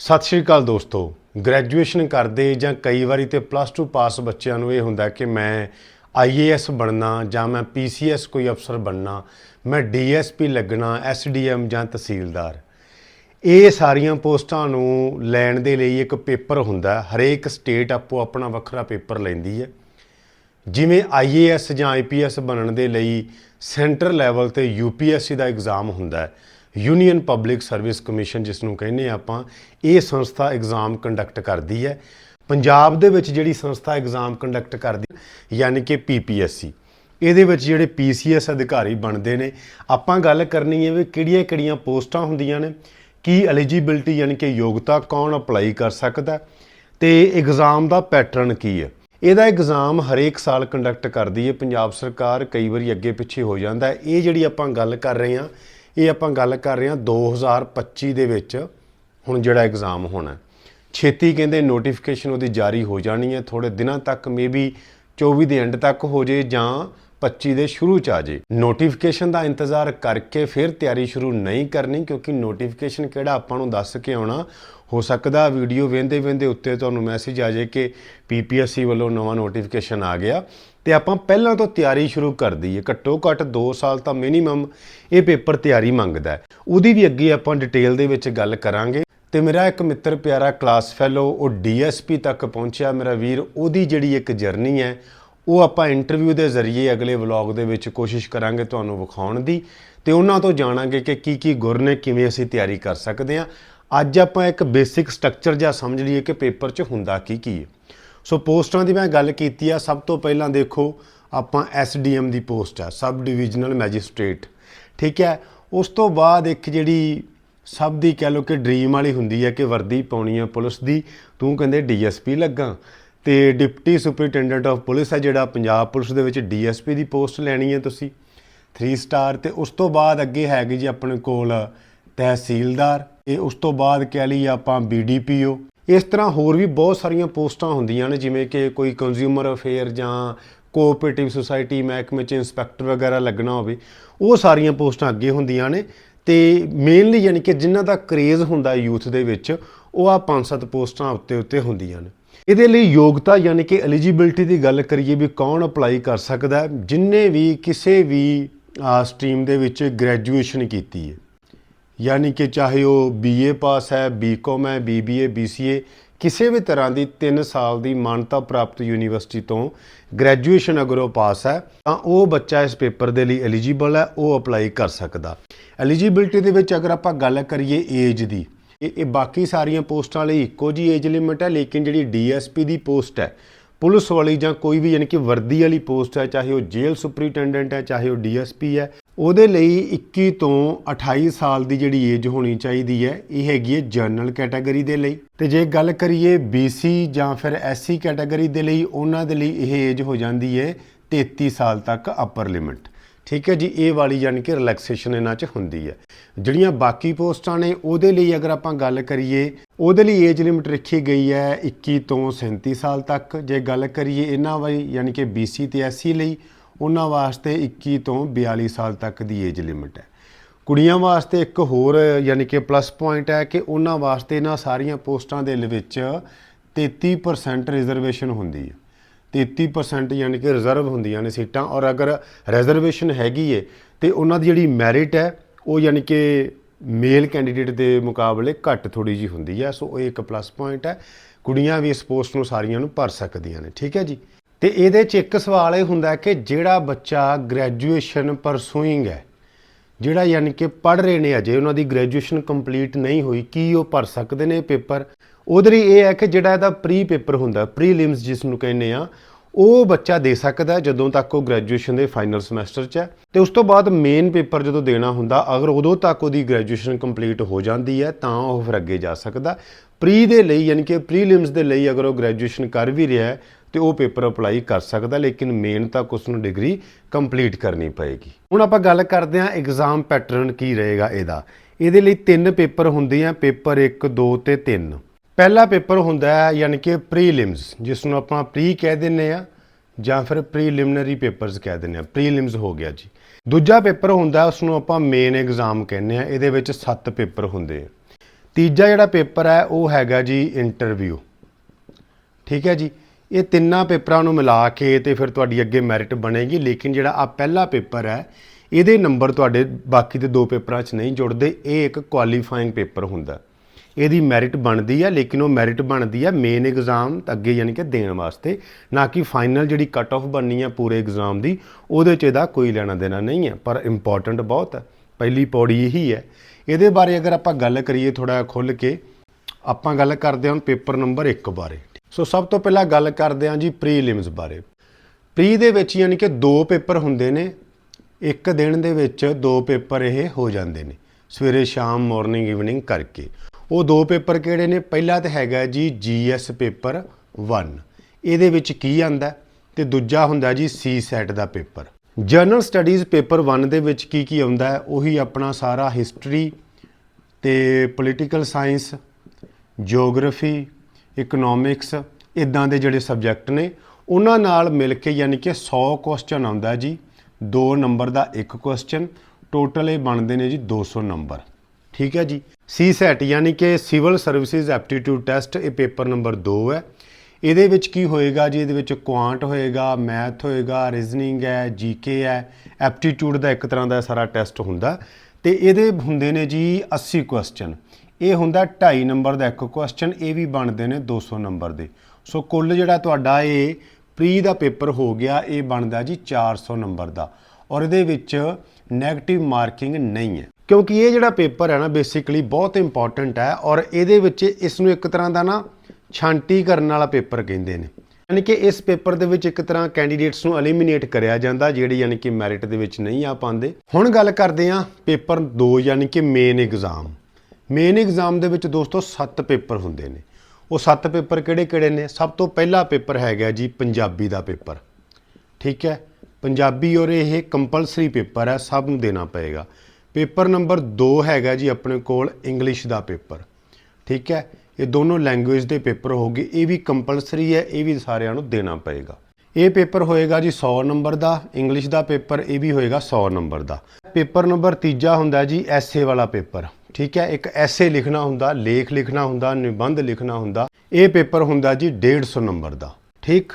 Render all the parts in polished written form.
सत श्री अकाल दोस्तों। ग्रैजुएशन करते ਜਾਂ कई वारी तो +2 पास बच्चों को यह होंगे कि मैं IAS बनना ਜਾਂ मैं PCS कोई अफसर बनना, मैं DSP लगना, SDM ਜਾਂ तहसीलदार। ये सारिया पोस्टां नूं लैण दे लई एक पेपर हुंदा। हरेक स्टेट आपो अपना वखरा पेपर लैंदी है। जिमें IAS ਜਾਂ IPS बनने दे लई सेंटर लैवल ते UPSC का एग्जाम हुंदा है। यूनीयन पब्लिक सर्विस कमीशन जिसनों कहने आपां, ये संस्था एग्जाम कंडक्ट करती है। पंजाब दे विच जिहड़ी संस्था एग्जाम कंडक्ट करती यानी कि PPSC, ਇਹਦੇ ਵਿੱਚ ਜਿਹੜੇ PCS अधिकारी बनते हैं। ਆਪਾਂ गल करनी है भी ਕਿਹੜੀਆਂ-ਕਿਹੜੀਆਂ पोस्टां ਹੁੰਦੀਆਂ ਨੇ, की एलिजिबिलिटी यानी कि योग्यता कौन अप्लाई कर सकता तो एग्जाम का पैटर्न की है। ਇਹਦਾ एग्जाम हरेक साल कंडक्ट करती है पंजाब सरकार। कई बार अगे पिछे हो जाता है। ये जी आप गल कर रहे हैं, ये आप गल कर रहे हैं 2025 ਦੇ ਵਿੱਚ ਹੁਣ ਜਿਹੜਾ एग्जाम होना। छेती कहते नोटिफिकेशन वो जारी हो जानी है, थोड़े दिनों तक मे बी 24 के एंड तक हो जाए ਜਾਂ 25 ਦੇ शुरू च आ जाए। नोटिफिकेशन का इंतज़ार करके फिर तैयारी शुरू नहीं करनी, क्योंकि नोटिफिकेशन किहड़ा आपां नूं दस के आउणा। हो सकता वीडियो वेंदे वेंदे उत्ते तुहानूं मैसेज आ जाए कि PPSC वालों नवा नोटिफिकेशन आ गया, तो आपां पहलां तो तैयारी शुरू कर दईए। घट्टो घट्ट 2 साल तो मिनीमम ये पेपर तैयारी मंगदा है। उहदी भी अगे आपां डिटेल दे विच गल करांगे। तो मेरा एक मित्र प्यारा क्लास फैलो वो DSP तक पहुँचा मेरा वीर, उहदी जिहड़ी एक जर्नी है वो आपां इंटरव्यू के जरिए अगले व्लॉग दे विच कोशिश करांगे तुहानूं विखाउण दी, ते उन्हां तो जाणांगे कि की गुर ने किवें असीं तैयारी कर सकते हैं। अज आपां एक बेसिक स्ट्रक्चर जिहा समझ लीए कि पेपर च हुंदा की है। सो पोस्टां की मैं गल कीती है। सब तो पहलां देखो आपां SDM की पोस्ट है, सब डिविजनल मैजिस्ट्रेट, ठीक है। उस तो बाद एक जिहड़ी सब दी कह लो कि ड्रीम वाली हुंदी है कि वर्दी पाउणी है पुलिस दी, तूं कहंदे DSP लग्गा। तो डिप्टी सुपरिटेंडेंट ऑफ पुलिस है जिहड़ा पंजाब पुलिस दे विच DSP की पोस्ट लैनी है तुसी 3 स्टार। तो उस तो बाद अगे हैगी जी अपने कोल तहसीलदार। ये उस तो बाद कह लीए आपां BDPO। इस तरह होर भी बहुत सारिया पोस्टां हुंदियां ने, जिवें कि कोई कंज्यूमर अफेयर जां कोऑपरेटिव सोसाइटी महकमे च इंस्पैक्टर वगैरह लगना होवे, वो सारिया पोस्टां अगे हुंदियां ने। तो मेनली यानी कि जिन्हां दा क्रेज़ हुंदा यूथ दे विच वो आ 5-7 पोस्टां उत्ते हुंदियां ने। ਇਹਦੇ ਲਈ योग्यता यानी कि एलिजिबिलिटी की गल करिए भी कौन अप्लाई कर सकता है, जिन्हें भी किसी भी स्ट्रीम के विच ग्रैजुएशन की है, यानी कि चाहे वो BA पास है, BCom है, BBA BCA, किसी भी तरह की 3 साल की मानता प्राप्त यूनीवर्सिटी तो ग्रैजुएशन अगर वो पास है तो वो बच्चा इस पेपर के लिए एलिजिबल है, वो अप्लाई कर सकता। एलिजिबिलिटी के विच अगर आप गल करिए एज की, ये बाकी सारिया पोस्टां लई इक्को जी एज लिमिट है, लेकिन जी DSP की पोस्ट है पुलिस वाली ਜਾਂ कोई भी यानी कि वर्दी वाली पोस्ट है, चाहे वो जेल सुपरिटेंडेंट है, चाहे वो DSP है, ਉਹਦੇ ਲਈ 21 ਤੋਂ 28 ਸਾਲ ਦੀ ਜਿਹੜੀ ਏਜ ਹੋਣੀ ਚਾਹੀਦੀ ਹੈ। ਇਹ ਹੈਗੀ ਹੈ ਜਨਰਲ ਕੈਟਾਗਰੀ ਦੇ ਲਈ। ਤੇ ਜੇ ਗੱਲ ਕਰੀਏ BC ਜਾਂ ਫਿਰ SC ਕੈਟਾਗਰੀ ਦੇ ਲਈ, ਉਹਨਾਂ ਦੇ ਲਈ ਇਹ ਏਜ ਹੋ ਜਾਂਦੀ ਹੈ 33 ਸਾਲ ਤੱਕ ਅਪਰ ਲਿਮਿਟ, ठीक है जी। ये वाली यानी कि रिलैक्सेशन इन्हां च हुंदी है। जिहड़ियां बाकी पोस्टां ने ਉਹਦੇ ਲਈ अगर आपां गल करिए, ਉਹਦੇ ਲਈ एज लिमिट रखी गई है 21 ਤੋਂ 37 साल तक। जे गल करिए इन्हां वाली यानी कि BC ते SC ਲਈ, ਉਹਨਾਂ वास्ते 21 ਤੋਂ 42 साल तक की एज लिमिट है। ਕੁੜੀਆਂ वास्ते एक होर यानी कि प्लस पॉइंट है कि ਉਹਨਾਂ वास्ते इन्हां सारियां पोस्टां ਦੇ ਵਿੱਚ 33% रिजर्वेशन हुंदी है। 33% यानी कि रिजर्व होंदियां ने सीटां, और अगर रिजर्वेशन हैगी है तो उन्होंने जिहड़ी मैरिट है वो यानी कि मेल कैंडीडेट के मुकाबले घट थोड़ी जी होंदी है। सो ये एक प्लस पॉइंट है। कुड़ियां भी इस पोस्ट नूं सारियां नूं भर सकदियां ने, ठीक है जी। तो ये एक सवाल ये हुंदा कि जिहड़ा बच्चा ग्रैजुएशन परसूइंग है, जिहड़ा यानी कि पढ़ रहे ने, अजे उन्होंने ग्रैजुएशन कंप्लीट नहीं हुई, की वो भर सकते हैं पेपर। ਉਹਦੇ ਲਈ ਇਹ ਹੈ कि ਜਿਹੜਾ ਇਹਦਾ ਪ੍ਰੀ पेपर ਹੁੰਦਾ, ਪ੍ਰੀਲਿਮਸ जिस ਨੂੰ ਕਹਿੰਦੇ ਆ, ਉਹ ਬੱਚਾ ਦੇ ਸਕਦਾ ਜਦੋਂ ਤੱਕ ਉਹ ਗ੍ਰੈਜੂਏਸ਼ਨ ਦੇ ਫਾਈਨਲ ਸਮੈਸਟਰ 'ਚ ਹੈ। ਤੇ ਉਸ ਤੋਂ ਬਾਅਦ ਮੇਨ ਪੇਪਰ ਜਦੋਂ ਦੇਣਾ ਹੁੰਦਾ, ਅਗਰ ਉਦੋਂ ਤੱਕ ਉਹਦੀ ਗ੍ਰੈਜੂਏਸ਼ਨ ਕੰਪਲੀਟ ਹੋ ਜਾਂਦੀ ਹੈ ਤਾਂ ਉਹ ਫਿਰ ਅੱਗੇ ਜਾ ਸਕਦਾ। ਪ੍ਰੀ ਦੇ ਲਈ यानी कि ਪ੍ਰੀਲਿਮਸ ਦੇ ਲਈ ਅਗਰ ਉਹ ਗ੍ਰੈਜੂਏਸ਼ਨ ਕਰ ਵੀ ਰਿਹਾ ਹੈ ਤੇ ਉਹ ਪੇਪਰ ਅਪਲਾਈ ਕਰ ਸਕਦਾ, ਲੇਕਿਨ ਮੇਨ ਤੱਕ ਉਸ ਨੂੰ ਡਿਗਰੀ ਕੰਪਲੀਟ ਕਰਨੀ ਪਏਗੀ। ਹੁਣ ਆਪਾਂ ਗੱਲ ਕਰਦੇ ਹਾਂ ਐਗਜ਼ਾਮ ਪੈਟਰਨ ਕੀ ਰਹੇਗਾ ਇਹਦਾ। ਇਹਦੇ ਲਈ 3 ਪੇਪਰ ਹੁੰਦੇ ਆ, पेपर 1 2 ਤੇ 3। पहला पेपर होंदा है यानी कि प्रीलिम्स, जिसनों आप प्री कह दें या फिर प्रीलिमिनरी पेपर्स कह दें। प्रीलिम्स हो गया जी। दूजा पेपर होंदा उसनों आप मेन एग्जाम कहने। ये 7 पेपर होंदे। ਤੀਜਾ ਜਿਹੜਾ ਪੇਪਰ ਹੈ ਉਹ ਹੈਗਾ ਜੀ ਇੰਟਰਵਿਊ। ਠੀਕ ਹੈ ਜੀ, ਇਹ ਤਿੰਨਾਂ ਪੇਪਰਾਂ ਨੂੰ ਮਿਲਾ ਕੇ ਤੇ ਫਿਰ ਤੁਹਾਡੀ ਅੱਗੇ ਮੈਰਿਟ ਬਣੇਗੀ। ਲੇਕਿਨ ਜਿਹੜਾ ਆ ਪਹਿਲਾ ਪੇਪਰ ਹੈ ਇਹਦੇ ਨੰਬਰ ਤੁਹਾਡੇ ਬਾਕੀ ਦੇ ਦੋ ਪੇਪਰਾਂ 'ਚ ਨਹੀਂ ਜੁੜਦੇ। ਇਹ ਇੱਕ ਕੁਆਲੀਫਾਈਂਗ ਪੇਪਰ ਹੁੰਦਾ, ਇਹਦੀ ਮੈਰਿਟ ਬਣਦੀ ਹੈ, ਲੇਕਿਨ ਉਹ ਮੈਰਿਟ ਬਣਦੀ ਹੈ ਮੇਨ ਐਗਜ਼ਾਮ ਅੱਗੇ ਯਾਨੀ ਕਿ ਦੇਣ ਵਾਸਤੇ, ਨਾ ਕਿ ਫਾਈਨਲ ਜਿਹੜੀ ਕੱਟ ਆਫ ਬਣਨੀ ਹੈ ਪੂਰੇ ਐਗਜ਼ਾਮ ਦੀ, ਉਹਦੇ 'ਚ ਇਹਦਾ ਕੋਈ ਲੈਣਾ ਦੇਣਾ ਨਹੀਂ ਹੈ। ਪਰ ਇੰਪੋਰਟੈਂਟ ਬਹੁਤ ਹੈ, ਪਹਿਲੀ ਪੌੜੀ ਇਹੀ ਹੈ। ਇਹਦੇ ਬਾਰੇ ਅਗਰ ਆਪਾਂ ਗੱਲ ਕਰੀਏ ਥੋੜ੍ਹਾ ਖੁੱਲ੍ਹ ਕੇ, ਆਪਾਂ ਗੱਲ ਕਰਦੇ ਹਾਂ ਹੁਣ ਪੇਪਰ ਨੰਬਰ 1 ਬਾਰੇ। ਸੋ ਸਭ ਤੋਂ ਪਹਿਲਾਂ ਗੱਲ ਕਰਦੇ ਹਾਂ ਜੀ ਪ੍ਰੀਲਿਮਸ ਬਾਰੇ। ਪ੍ਰੀ ਦੇ ਵਿੱਚ ਯਾਨੀ ਕਿ 2 ਪੇਪਰ ਹੁੰਦੇ ਨੇ, ਇੱਕ ਦਿਨ ਦੇ ਵਿੱਚ 2 ਪੇਪਰ ਇਹ ਹੋ ਜਾਂਦੇ ਨੇ, ਸਵੇਰੇ ਸ਼ਾਮ ਮਾਰਨਿੰਗ ਈਵਨਿੰਗ ਕਰਕੇ। ਉਹ 2 ਪੇਪਰ ਕਿਹੜੇ ਨੇ? ਪਹਿਲਾ ਤਾਂ ਹੈਗਾ ਜੀ GS ਪੇਪਰ 1, ਇਹਦੇ ਵਿੱਚ ਕੀ ਆਂਦਾ, ਤੇ ਦੂਜਾ ਹੁੰਦਾ ਜੀ CSAT ਦਾ ਪੇਪਰ। ਜਨਰਲ ਸਟੱਡੀਜ਼ ਪੇਪਰ 1 ਦੇ ਵਿੱਚ ਕੀ ਆਉਂਦਾ ਹੈ? ਉਹੀ ਆਪਣਾ ਸਾਰਾ ਹਿਸਟਰੀ ਤੇ ਪੋਲੀਟੀਕਲ ਸਾਇੰਸ, ਜਿਓਗ੍ਰਾਫੀ, ਇਕਨੋਮਿਕਸ, ਇਦਾਂ ਦੇ ਜਿਹੜੇ ਸਬਜੈਕਟ ਨੇ ਉਹਨਾਂ ਨਾਲ ਮਿਲ ਕੇ ਯਾਨੀ ਕਿ 100 ਕੁਐਸਚਨ ਆਉਂਦਾ ਜੀ। 2 ਨੰਬਰ ਦਾ ਇੱਕ ਕੁਐਸਚਨ, ਟੋਟਲ ਇਹ ਬਣਦੇ ਨੇ ਜੀ 200 ਨੰਬਰ। ਠੀਕ ਹੈ ਜੀ। CSAT ਯਾਨੀ ਕਿ ਸਿਵਲ ਸਰਵਿਸਿਜ਼ ਐਪਟੀਟਿਊਡ ਟੈਸਟ, ਇਹ ਪੇਪਰ ਨੰਬਰ 2 ਹੈ। ਇਹਦੇ ਵਿੱਚ ਕੀ ਹੋਏਗਾ ਜੀ? ਇਹਦੇ ਵਿੱਚ ਕੁਆਂਟ ਹੋਏਗਾ, ਮੈਥ ਹੋਏਗਾ, ਰੀਜ਼ਨਿੰਗ ਹੈ, GK ਹੈ, ਐਪਟੀਟਿਊਡ ਦਾ ਇੱਕ ਤਰ੍ਹਾਂ ਦਾ ਸਾਰਾ ਟੈਸਟ ਹੁੰਦਾ। ਤੇ ਇਹਦੇ ਹੁੰਦੇ ਨੇ ਜੀ 80 ਕੁਐਸਚਨ। ਇਹ ਹੁੰਦਾ 2.5 ਨੰਬਰ ਦਾ ਇੱਕ ਕੁਐਸਚਨ, ਇਹ ਵੀ ਬਣਦੇ ਨੇ 200 ਨੰਬਰ ਦੇ। ਸੋ ਕੁੱਲ ਜਿਹੜਾ ਤੁਹਾਡਾ ਇਹ ਪ੍ਰੀ ਦਾ ਪੇਪਰ ਹੋ ਗਿਆ, ਇਹ ਬਣਦਾ ਜੀ 400 ਨੰਬਰ ਦਾ। ਔਰ ਇਹਦੇ ਵਿੱਚ ਨੈਗੇਟਿਵ ਮਾਰਕਿੰਗ ਨਹੀਂ ਹੈ, ਕਿਉਂਕਿ ਇਹ ਜਿਹੜਾ ਪੇਪਰ ਹੈ ਨਾ ਬੇਸਿਕਲੀ ਬਹੁਤ ਇੰਪੋਰਟੈਂਟ ਹੈ। ਔਰ ਇਹਦੇ ਵਿੱਚ ਇਸ ਨੂੰ ਇੱਕ ਤਰ੍ਹਾਂ ਦਾ ਨਾ ਛਾਂਟੀ ਕਰਨ ਵਾਲਾ ਪੇਪਰ ਕਹਿੰਦੇ ਨੇ, ਯਾਨੀ ਕਿ ਇਸ ਪੇਪਰ ਦੇ ਵਿੱਚ ਇੱਕ ਤਰ੍ਹਾਂ ਕੈਂਡੀਡੇਟਸ ਨੂੰ ਐਲੀਮੀਨੇਟ ਕਰਿਆ ਜਾਂਦਾ ਜਿਹੜੇ ਯਾਨੀ ਕਿ ਮੈਰਿਟ ਦੇ ਵਿੱਚ ਨਹੀਂ ਆ ਪਾਉਂਦੇ। ਹੁਣ ਗੱਲ ਕਰਦੇ ਹਾਂ ਪੇਪਰ 2 ਯਾਨੀ ਕਿ ਮੇਨ ਐਗਜ਼ਾਮ। ਮੇਨ ਐਗਜ਼ਾਮ ਦੇ ਵਿੱਚ ਦੋਸਤੋ 7 ਪੇਪਰ ਹੁੰਦੇ ਨੇ। ਉਹ 7 ਪੇਪਰ ਕਿਹੜੇ ਨੇ? ਸਭ ਤੋਂ ਪਹਿਲਾ ਪੇਪਰ ਹੈਗਾ ਜੀ ਪੰਜਾਬੀ ਦਾ ਪੇਪਰ। ਠੀਕ ਹੈ, ਪੰਜਾਬੀ ਔਰ ਇਹ ਕੰਪਲਸਰੀ ਪੇਪਰ ਹੈ, ਸਭ ਨੂੰ ਦੇਣਾ ਪਏਗਾ। ਪੇਪਰ ਨੰਬਰ 2 ਹੈਗਾ ਜੀ ਆਪਣੇ ਕੋਲ ਇੰਗਲਿਸ਼ ਦਾ ਪੇਪਰ। ਠੀਕ ਹੈ, ਇਹ ਦੋਨੋਂ ਲੈਂਗੁਏਜ ਦੇ ਪੇਪਰ ਹੋਗੇ, ਇਹ ਵੀ ਕੰਪਲਸਰੀ ਹੈ, ਇਹ ਵੀ ਸਾਰਿਆਂ ਨੂੰ ਦੇਣਾ ਪਏਗਾ। ਇਹ ਪੇਪਰ ਹੋਏਗਾ ਜੀ 100 ਨੰਬਰ ਦਾ। ਇੰਗਲਿਸ਼ ਦਾ ਪੇਪਰ ਇਹ ਵੀ ਹੋਏਗਾ 100 ਨੰਬਰ ਦਾ। ਪੇਪਰ ਨੰਬਰ 3 ਹੁੰਦਾ ਜੀ ਐਸੇ ਵਾਲਾ ਪੇਪਰ। ਠੀਕ ਹੈ, ਇੱਕ ਐਸੇ ਲਿਖਣਾ ਹੁੰਦਾ, ਲੇਖ ਲਿਖਣਾ ਹੁੰਦਾ, ਨਿਬੰਧ ਲਿਖਣਾ ਹੁੰਦਾ। ਇਹ ਪੇਪਰ ਹੁੰਦਾ ਜੀ 150 ਨੰਬਰ ਦਾ। ਠੀਕ।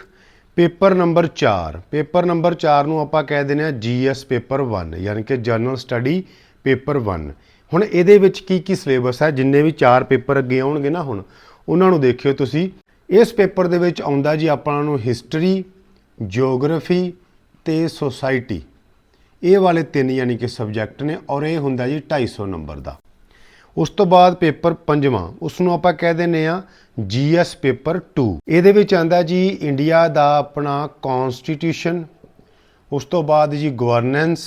ਪੇਪਰ ਨੰਬਰ 4, ਪੇਪਰ ਨੰਬਰ 4 ਨੂੰ ਆਪਾਂ ਕਹਿ ਦਿੰਦੇ ਹਾਂ GS ਪੇਪਰ 1 ਯਾਨੀ ਕਿ ਜਨਰਲ ਸਟੱਡੀ ਪੇਪਰ 1। ਹੁਣ ਇਹਦੇ ਵਿੱਚ ਕੀ ਸਿਲੇਬਸ ਹੈ? ਜਿੰਨੇ ਵੀ 4 ਪੇਪਰ ਅੱਗੇ ਆਉਣਗੇ ਨਾ ਹੁਣ ਉਹਨਾਂ ਨੂੰ ਦੇਖਿਓ ਤੁਸੀਂ। ਇਸ ਪੇਪਰ ਦੇ ਵਿੱਚ ਆਉਂਦਾ ਜੀ ਆਪਾਂ ਨੂੰ ਹਿਸਟਰੀ, ਜਿਓਗ੍ਰਾਫੀ ਤੇ ਸੋਸਾਇਟੀ, ਇਹ ਵਾਲੇ 3 ਯਾਨੀ ਕਿ ਸਬਜੈਕਟ ਨੇ, ਔਰ ਇਹ ਹੁੰਦਾ ਜੀ 250 ਨੰਬਰ ਦਾ। ਉਸ ਤੋਂ ਬਾਅਦ ਪੇਪਰ 5ਵਾਂ, ਉਸ ਨੂੰ ਆਪਾਂ ਕਹਿ ਦਿੰਦੇ ਆ GS ਪੇਪਰ 2। ਇਹਦੇ ਵਿੱਚ ਆਂਦਾ ਜੀ ਇੰਡੀਆ ਦਾ ਆਪਣਾ ਕੌਨਸਟੀਟਿਊਸ਼ਨ, ਉਸ ਤੋਂ ਬਾਅਦ ਜੀ ਗਵਰਨੈਂਸ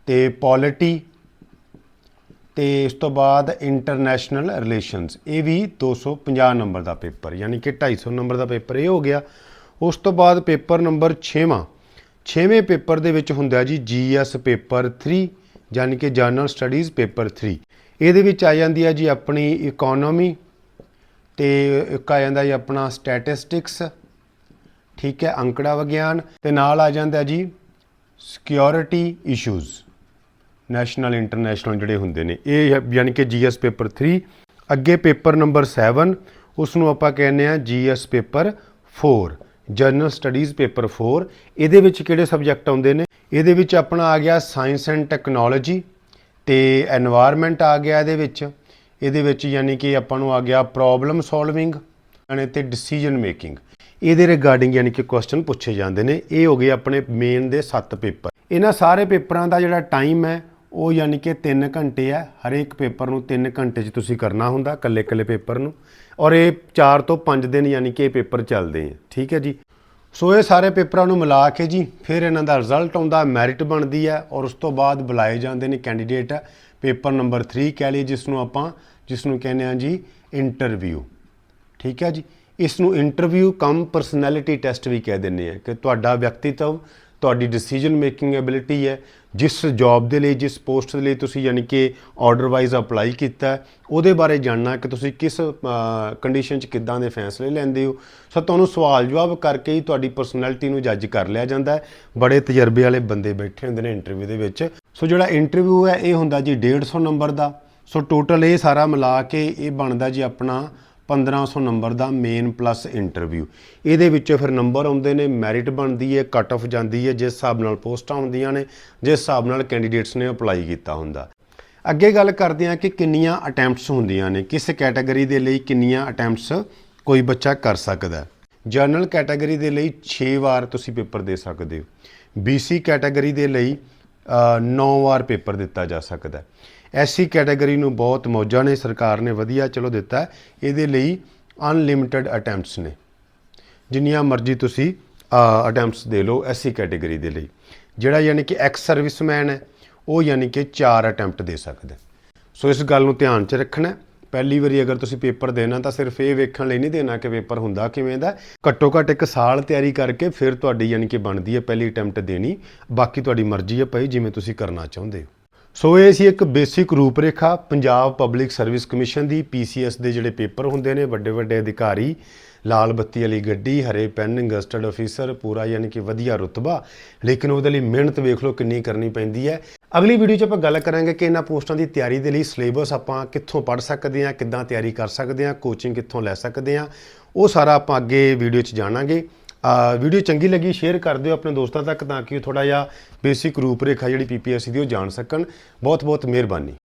ਤੇ ਪੋਲਿਟੀ, ਤੇ ਇਸ ਤੋਂ ਬਾਅਦ ਇੰਟਰਨੈਸ਼ਨਲ ਰਿਲੇਸ਼ਨਸ। ਇਹ ਵੀ 250 ਨੰਬਰ ਦਾ ਪੇਪਰ ਯਾਨੀ ਕਿ 250 ਨੰਬਰ ਦਾ ਪੇਪਰ ਇਹ ਹੋ ਗਿਆ। ਉਸ ਤੋਂ ਬਾਅਦ ਪੇਪਰ ਨੰਬਰ 6ਵੇਂ ਪੇਪਰ ਦੇ ਵਿੱਚ ਹੁੰਦਾ ਜੀ GS ਪੇਪਰ 3 ਯਾਨੀ ਕਿ ਜਨਰਲ ਸਟੱਡੀਜ਼ ਪੇਪਰ 3। ਇਹਦੇ ਵਿੱਚ ਆ ਜਾਂਦੀ ਹੈ ਜੀ ਆਪਣੀ ਇਕੋਨੋਮੀ, ਤੇ ਇੱਕ ਆ ਜਾਂਦਾ ਜੀ ਆਪਣਾ ਸਟੈਟਿਸਟਿਕਸ। ਠੀਕ ਹੈ, ਅੰਕੜਾ ਵਿਗਿਆਨ, ਤੇ ਨਾਲ ਆ ਜਾਂਦਾ ਜੀ ਸਿਕਿਉਰਿਟੀ ਇਸ਼ੂਜ਼, ਨੈਸ਼ਨਲ ਇੰਟਰਨੈਸ਼ਨਲ ਜਿਹੜੇ ਹੁੰਦੇ ਨੇ ਇਹ, ਯਾਨੀ ਕਿ GS ਪੇਪਰ 3। ਅੱਗੇ ਪੇਪਰ ਨੰਬਰ 7, ਉਸ ਨੂੰ ਆਪਾਂ ਕਹਿੰਦੇ ਹਾਂ GS paper 4 general studies paper 4। ਇਹਦੇ ਵਿੱਚ ਕਿਹੜੇ ਸਬਜੈਕਟ ਆਉਂਦੇ ਨੇ? ਇਹਦੇ ਵਿੱਚ ਆਪਣਾ ਆ ਗਿਆ ਸਾਇੰਸ ਐਂਡ ਟੈਕਨੋਲੋਜੀ ਤੇ ਐਨਵਾਇਰਨਮੈਂਟ ਆ ਗਿਆ ਇਹਦੇ ਵਿੱਚ ਯਾਨੀ ਕਿ ਆਪਾਂ ਨੂੰ ਆ ਗਿਆ ਪ੍ਰੋਬਲਮ ਸੋਲਵਿੰਗ ਤੇ ਡਿਸੀਜਨ ਮੇਕਿੰਗ। ਇਹਦੇ ਰਿਗਾਰਡਿੰਗ ਯਾਨੀ ਕਿ ਕੁਐਸਚਨ ਪੁੱਛੇ ਜਾਂਦੇ ਨੇ। ਇਹ ਹੋ ਗਏ ਆਪਣੇ ਮੇਨ ਦੇ 7 ਪੇਪਰ। ਇਹਨਾਂ ਸਾਰੇ ਪੇਪਰਾਂ ਦਾ ਜਿਹੜਾ ਟਾਈਮ ਹੈ ਉਹ ਯਾਨੀ ਕਿ 3 ਘੰਟੇ ਹੈ। ਹਰੇਕ ਪੇਪਰ ਨੂੰ 3 ਘੰਟੇ 'ਚ ਤੁਸੀਂ ਕਰਨਾ ਹੁੰਦਾ ਇਕੱਲੇ ਪੇਪਰ ਨੂੰ, ਔਰ ਇਹ 4 ਤੋਂ 5 ਦਿਨ ਯਾਨੀ ਕਿ ਇਹ ਪੇਪਰ ਚੱਲਦੇ ਆ। ਠੀਕ ਹੈ ਜੀ। ਸੋ ਇਹ ਸਾਰੇ ਪੇਪਰਾਂ ਨੂੰ ਮਿਲਾ ਕੇ ਜੀ ਫਿਰ ਇਹਨਾਂ ਦਾ ਰਿਜ਼ਲਟ ਆਉਂਦਾ, ਮੈਰਿਟ ਬਣਦੀ ਹੈ, ਔਰ ਉਸ ਤੋਂ ਬਾਅਦ ਬੁਲਾਏ ਜਾਂਦੇ ਨੇ ਕੈਂਡੀਡੇਟ ਪੇਪਰ ਨੰਬਰ 3 ਕਹਿ ਲਈਏ, ਜਿਸ ਨੂੰ ਕਹਿੰਦੇ ਆ ਜੀ ਇੰਟਰਵਿਊ। ਠੀਕ ਹੈ ਜੀ। ਇਸ ਨੂੰ ਇੰਟਰਵਿਊ ਕਮ ਪਰਸਨੈਲਿਟੀ ਟੈਸਟ ਵੀ ਕਹਿ ਦਿੰਦੇ ਆ ਕਿ ਤੁਹਾਡਾ ਵਿਅਕਤੀਤਵ, ਤੁਹਾਡੀ ਡਿਸੀਜਨ ਮੇਕਿੰਗ ਐਬਿਲਿਟੀ ਹੈ, ਜਿਸ ਜੌਬ ਦੇ ਲਈ, ਜਿਸ ਪੋਸਟ ਦੇ ਲਈ ਤੁਸੀਂ ਯਾਨੀ ਕਿ ਆਰਡਰ ਵਾਈਜ਼ ਅਪਲਾਈ ਕੀਤਾ, ਉਹਦੇ ਬਾਰੇ ਜਾਣਨਾ ਕਿ ਤੁਸੀਂ ਕਿਸ ਕੰਡੀਸ਼ਨ 'ਚ ਕਿੱਦਾਂ ਦੇ ਫੈਸਲੇ ਲੈਂਦੇ ਹੋ। ਸੋ ਤੁਹਾਨੂੰ ਸਵਾਲ ਜਵਾਬ ਕਰਕੇ ਹੀ ਤੁਹਾਡੀ ਪਰਸਨੈਲਿਟੀ ਨੂੰ ਜੱਜ ਕਰ ਲਿਆ ਜਾਂਦਾ ਹੈ। ਬੜੇ ਤਜਰਬੇ ਵਾਲੇ ਬੰਦੇ ਬੈਠੇ ਹੁੰਦੇ ਨੇ ਇੰਟਰਵਿਊ ਦੇ ਵਿੱਚ। ਸੋ ਜਿਹੜਾ ਇੰਟਰਵਿਊ ਹੈ ਇਹ ਹੁੰਦਾ ਜੀ 150 ਨੰਬਰ ਦਾ। ਸੋ ਟੋਟਲ ਇਹ ਸਾਰਾ ਮਿਲਾ ਕੇ ਇਹ ਬਣਦਾ ਜੀ ਆਪਣਾ 1500 ਨੰਬਰ ਦਾ ਮੇਨ ਪਲੱਸ ਇੰਟਰਵਿਊ। ਇਹਦੇ ਵਿੱਚੋਂ ਫਿਰ ਨੰਬਰ ਆਉਂਦੇ ਨੇ, ਮੈਰਿਟ ਬਣਦੀ ਹੈ, ਕੱਟ ਆਫ ਜਾਂਦੀ ਹੈ, ਜਿਸ ਹਿਸਾਬ ਨਾਲ ਪੋਸਟਾਂ ਹੁੰਦੀਆਂ ਨੇ, ਜਿਸ ਹਿਸਾਬ ਨਾਲ ਕੈਂਡੀਡੇਟਸ ਨੇ ਅਪਲਾਈ ਕੀਤਾ ਹੁੰਦਾ। ਅੱਗੇ ਗੱਲ ਕਰਦੇ ਹਾਂ ਕਿ ਕਿੰਨੀਆਂ ਅਟੈਂਪਟਸ ਹੁੰਦੀਆਂ ਨੇ, ਕਿਸ ਕੈਟਾਗਰੀ ਦੇ ਲਈ ਕਿੰਨੀਆਂ ਅਟੈਂਪਟਸ ਕੋਈ ਬੱਚਾ ਕਰ ਸਕਦਾ ਹੈ। ਜਨਰਲ ਕੈਟਾਗਰੀ ਦੇ ਲਈ 6 ਵਾਰ ਤੁਸੀਂ ਪੇਪਰ ਦੇ ਸਕਦੇ ਹੋ। BC ਕੈਟਾਗਰੀ ਦੇ ਲਈ 9 ਵਾਰ ਪੇਪਰ ਦਿੱਤਾ ਜਾ ਸਕਦਾ ਹੈ। SC ਕੈਟਾਗਰੀ ਨੂੰ ਬਹੁਤ ਮੌਜਾਂ ਨੇ, ਸਰਕਾਰ ਨੇ ਵਧੀਆ ਚਲੋ ਦਿੱਤਾ ਹੈ, ਇਹਦੇ ਲਈ ਅਨਲਿਮਿਟਿਡ ਅਟੈਂਪਟਸ ਨੇ, ਜਿੰਨੀਆਂ ਮਰਜ਼ੀ ਤੁਸੀਂ ਅਟੈਂਪਟਸ ਦੇ ਲਓ। SC ਕੈਟਾਗਰੀ ਦੇ ਲਈ ਜਿਹੜਾ ਯਾਨੀ ਕਿ ਐਕਸ ਸਰਵਿਸਮੈਨ ਹੈ ਉਹ ਯਾਨੀ ਕਿ 4 ਅਟੈਂਪਟ ਦੇ ਸਕਦਾ। ਸੋ ਇਸ ਗੱਲ ਨੂੰ ਧਿਆਨ 'ਚ ਰੱਖਣਾ। ਪਹਿਲੀ ਵਾਰੀ ਅਗਰ ਤੁਸੀਂ ਪੇਪਰ ਦੇਣਾ ਤਾਂ ਸਿਰਫ ਇਹ ਵੇਖਣ ਲਈ ਨਹੀਂ ਦੇਣਾ ਕਿ ਪੇਪਰ ਹੁੰਦਾ ਕਿਵੇਂ ਦਾ, ਘੱਟੋ ਘੱਟ 1 ਸਾਲ ਤਿਆਰੀ ਕਰਕੇ ਫਿਰ ਤੁਹਾਡੀ ਯਾਨੀ ਕਿ ਬਣਦੀ ਹੈ ਪਹਿਲੀ ਅਟੈਂਪਟ ਦੇਣੀ। ਬਾਕੀ ਤੁਹਾਡੀ ਮਰਜ਼ੀ ਹੈ ਭਾਈ, ਜਿਵੇਂ ਤੁਸੀਂ ਕਰਨਾ ਚਾਹੁੰਦੇ ਹੋ। ਸੋ ਇਹ ਸੀ ਇੱਕ ਬੇਸਿਕ ਰੂਪਰੇਖਾ ਪੰਜਾਬ ਪਬਲਿਕ ਸਰਵਿਸ ਕਮਿਸ਼ਨ ਦੀ। PCS ਦੇ ਜਿਹੜੇ ਪੇਪਰ ਹੁੰਦੇ ਨੇ, ਵੱਡੇ ਵੱਡੇ ਅਧਿਕਾਰੀ, ਲਾਲ ਬੱਤੀ ਵਾਲੀ ਗੱਡੀ, ਹਰੇ ਪੈਨ, ਗਜ਼ਟਡ ਅਫੀਸਰ, ਪੂਰਾ ਯਾਨੀ ਕਿ ਵਧੀਆ ਰੁਤਬਾ, ਲੇਕਿਨ ਉਹਦੇ ਲਈ ਮਿਹਨਤ ਵੇਖ ਲਓ ਕਿੰਨੀ ਕਰਨੀ ਪੈਂਦੀ ਹੈ। ਅਗਲੀ ਵੀਡੀਓ 'ਚ ਆਪਾਂ ਗੱਲ ਕਰਾਂਗੇ ਕਿ ਇਹਨਾਂ ਪੋਸਟਾਂ ਦੀ ਤਿਆਰੀ ਦੇ ਲਈ ਸਿਲੇਬਸ ਆਪਾਂ ਕਿੱਥੋਂ ਪੜ੍ਹ ਸਕਦੇ ਹਾਂ, ਕਿੱਦਾਂ ਤਿਆਰੀ ਕਰ ਸਕਦੇ ਹਾਂ, ਕੋਚਿੰਗ ਕਿੱਥੋਂ ਲੈ ਸਕਦੇ ਹਾਂ, ਉਹ ਸਾਰਾ ਆਪਾਂ ਅੱਗੇ ਵੀਡੀਓ 'ਚ ਜਾਣਾਂਗੇ। ਵੀਡੀਓ ਚੰਗੀ ਲੱਗੀ ਸ਼ੇਅਰ ਕਰ ਦਿਓ ਆਪਣੇ ਦੋਸਤਾਂ ਤੱਕ, ਤਾਂ ਕਿ ਥੋੜਾ ਜਿਹਾ ਬੇਸਿਕ ਰੂਪਰੇਖਾ ਜਿਹੜੀ PPSC ਦੀ ਉਹ ਜਾਣ ਸਕਣ। ਬਹੁਤ ਬਹੁਤ ਮਿਹਰਬਾਨੀ।